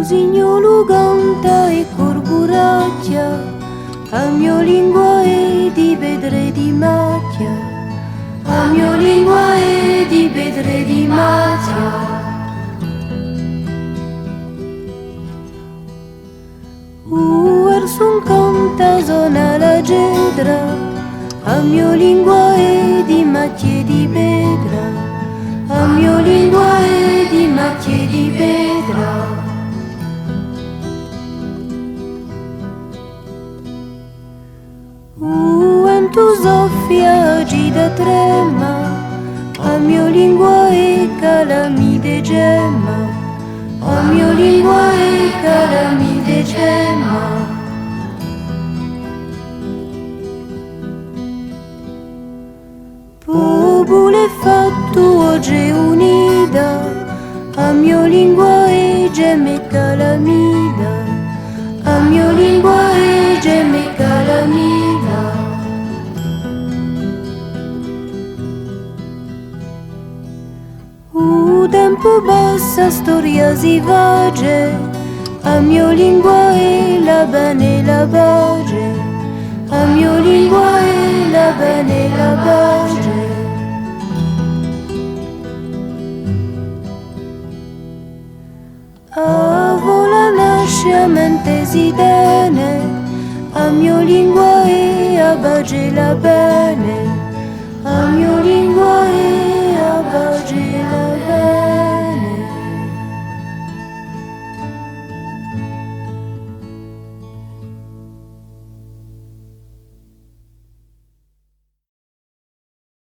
Rosignolo canta e corporacchia, a mio lingua è di vedere di macchia, a mio lingua è di vedere di macchia. Son canta zona la gedra, a mio lingua è di macchie di pedra, a mio lingua è di macchie di pedra. En tu soffia agida trema, a mio lingua è calamide gemma, a mio lingua è calamide gemma. Popolo fatto oggi unida, a mio lingua è gemme calamida, a mio lingua è gemme calamida. Tempo bassa storia si vage, a mio lingua è la bene la bage, a mio lingua è la bene la bage. A vola nasce a mente si dene, a mio lingua è a bage la bene, a mio lingua è a bage la bene.